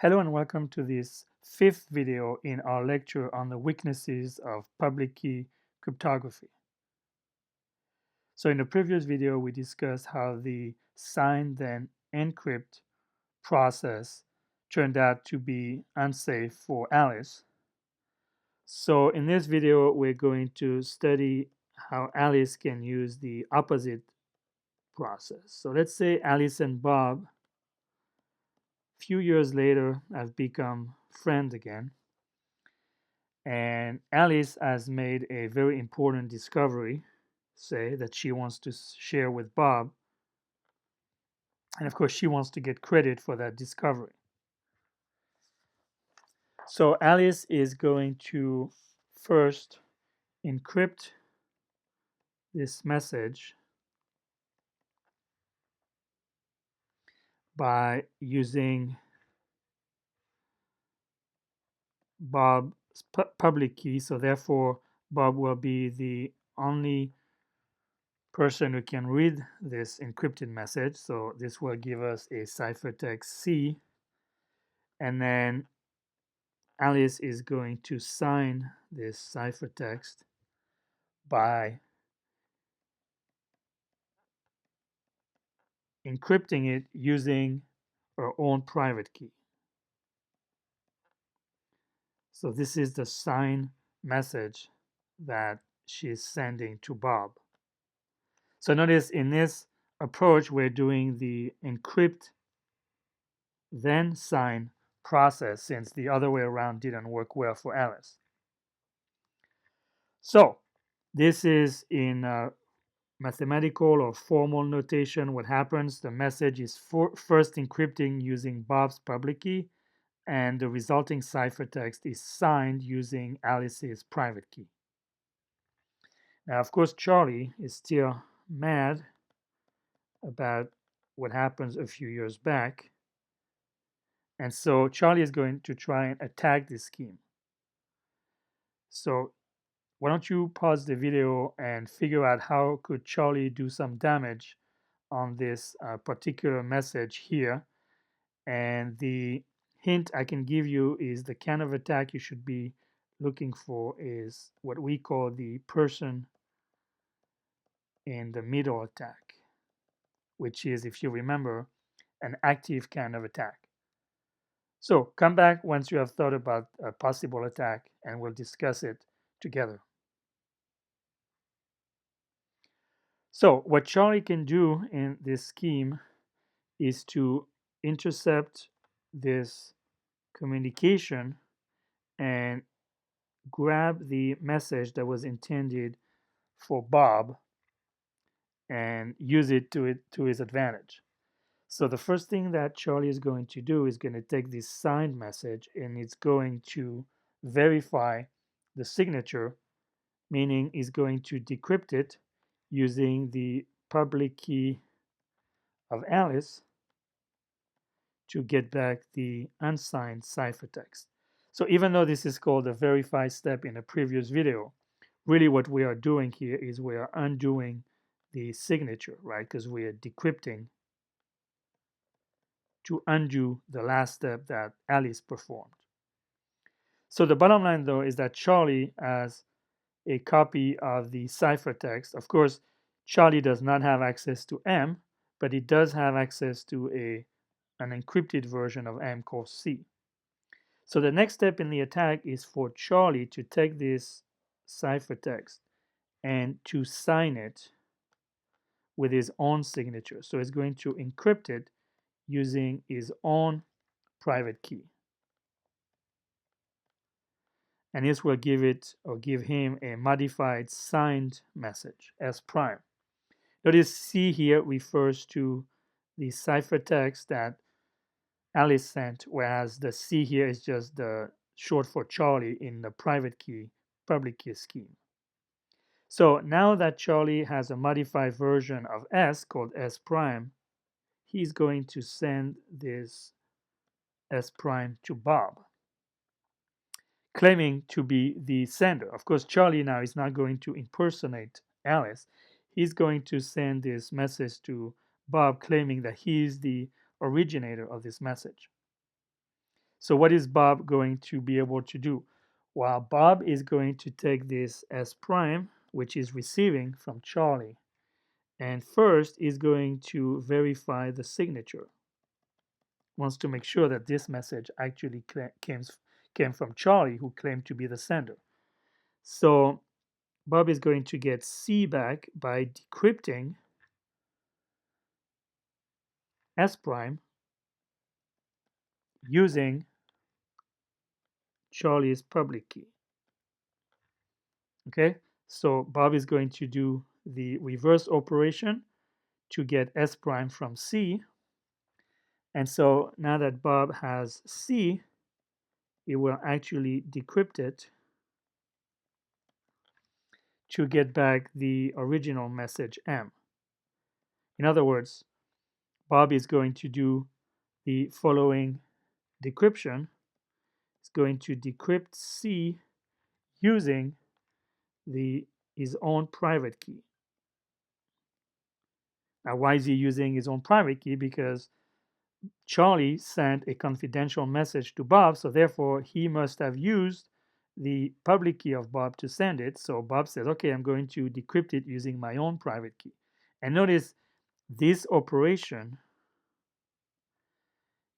Hello and welcome to this fifth video in our lecture on the weaknesses of public key cryptography. So in the previous video, we discussed how the sign then encrypt process turned out to be unsafe for Alice. So in this video, we're going to study how Alice can use the opposite process. So let's say Alice and Bob, a few years later, have become friends again. And Alice has made a very important discovery, say, that she wants to share with Bob. And of course, she wants to get credit for that discovery. So Alice is going to first encrypt this message by using Bob's public key. So therefore, Bob will be the only person who can read this encrypted message. So this will give us a ciphertext C. And then Alice is going to sign this ciphertext by encrypting it using her own private key. So this is the signed message that she's sending to Bob. So notice in this approach, we're doing the encrypt-then-sign process since the other way around didn't work well for Alice. So this is in mathematical or formal notation. What happens, the message is first encrypting using Bob's public key, and the resulting ciphertext is signed using Alice's private key. Now, of course, Charlie is still mad about what happens a few years back, and so Charlie is going to try and attack this scheme. So why don't you pause the video and figure out how could Charlie do some damage on this particular message here. And the hint I can give you is the kind of attack you should be looking for is what we call the person in the middle attack, which is, if you remember, an active kind of attack. So come back once you have thought about a possible attack and we'll discuss it together. So what Charlie can do in this scheme is to intercept this communication and grab the message that was intended for Bob and use it to his advantage. So the first thing that Charlie is going to do is going to take this signed message and it's going to verify the signature, meaning he's going to decrypt it using the public key of Alice to get back the unsigned ciphertext. So even though this is called the verify step in a previous video, really what we are doing here is we are undoing the signature, right? Because we are decrypting to undo the last step that Alice performed. So the bottom line though is that Charlie has a copy of the ciphertext. Of course, Charlie does not have access to M, but he does have access to an encrypted version of M called C. So the next step in the attack is for Charlie to take this ciphertext and to sign it with his own signature. So he's going to encrypt it using his own private key. And this will give it or give him a modified signed message, S prime. Notice C here refers to the ciphertext that Alice sent, whereas the C here is just the short for Charlie in the private key, public key scheme. So now that Charlie has a modified version of S called S prime, he's going to send this S prime to Bob, claiming to be the sender. Of course, Charlie now is not going to impersonate Alice. He's going to send this message to Bob, claiming that he's the originator of this message. So what is Bob going to be able to do? Well, Bob is going to take this S prime, which is receiving from Charlie, and first is going to verify the signature. Wants to make sure that this message actually came from Charlie, who claimed to be the sender. So Bob is going to get C back by decrypting S prime using Charlie's public key. Okay, so Bob is going to do the reverse operation to get S prime from C. And so now that Bob has C, it will actually decrypt it to get back the original message M. In other words, Bob is going to do the following decryption. It's going to decrypt C using his own private key. Now, why is he using his own private key? Because Charlie sent a confidential message to Bob, so therefore he must have used the public key of Bob to send it. So Bob says, okay, I'm going to decrypt it using my own private key. And notice this operation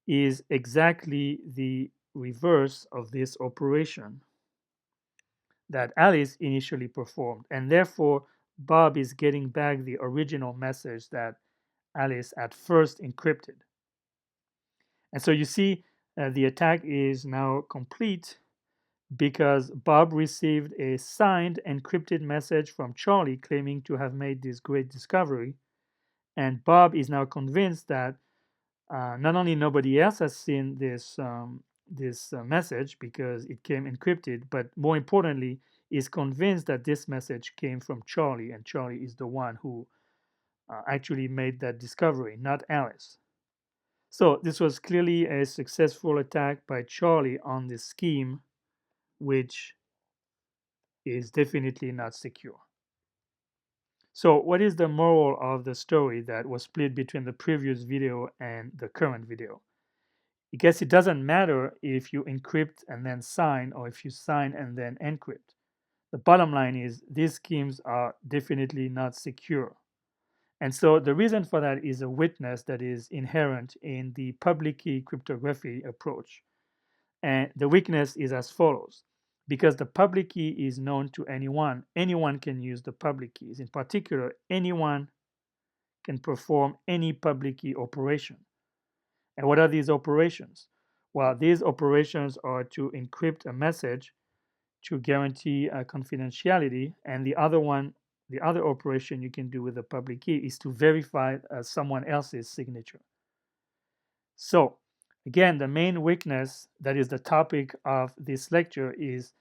is exactly the reverse of this operation that Alice initially performed. And therefore, Bob is getting back the original message that Alice at first encrypted. And so you see, the attack is now complete because Bob received a signed encrypted message from Charlie claiming to have made this great discovery. And Bob is now convinced that not only nobody else has seen this message because it came encrypted, but more importantly, is convinced that this message came from Charlie, and Charlie is the one who actually made that discovery, not Alice. So this was clearly a successful attack by Charlie on this scheme, which is definitely not secure. So what is the moral of the story that was split between the previous video and the current video? I guess it doesn't matter if you encrypt and then sign or if you sign and then encrypt. The bottom line is these schemes are definitely not secure. And so the reason for that is a weakness that is inherent in the public key cryptography approach. And the weakness is as follows. Because the public key is known to anyone, anyone can use the public keys. In particular, anyone can perform any public key operation. And what are these operations? Well, these operations are to encrypt a message to guarantee confidentiality, and the other operation you can do with the public key is to verify someone else's signature. So, again, the main weakness that is the topic of this lecture is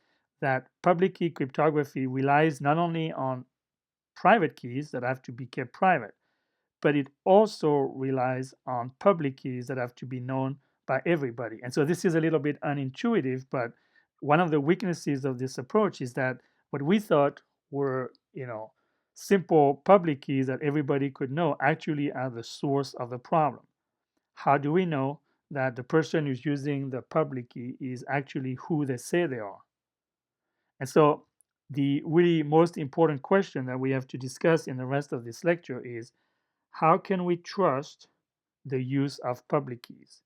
that public key cryptography relies not only on private keys that have to be kept private, but it also relies on public keys that have to be known by everybody. And so this is a little bit unintuitive, but one of the weaknesses of this approach is that what we thought were, simple public keys that everybody could know actually are the source of the problem. How do we know that the person who's using the public key is actually who they say they are? And so the really most important question that we have to discuss in the rest of this lecture is how can we trust the use of public keys?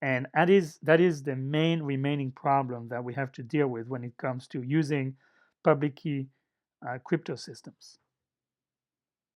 And that is the main remaining problem that we have to deal with when it comes to using public key crypto systems.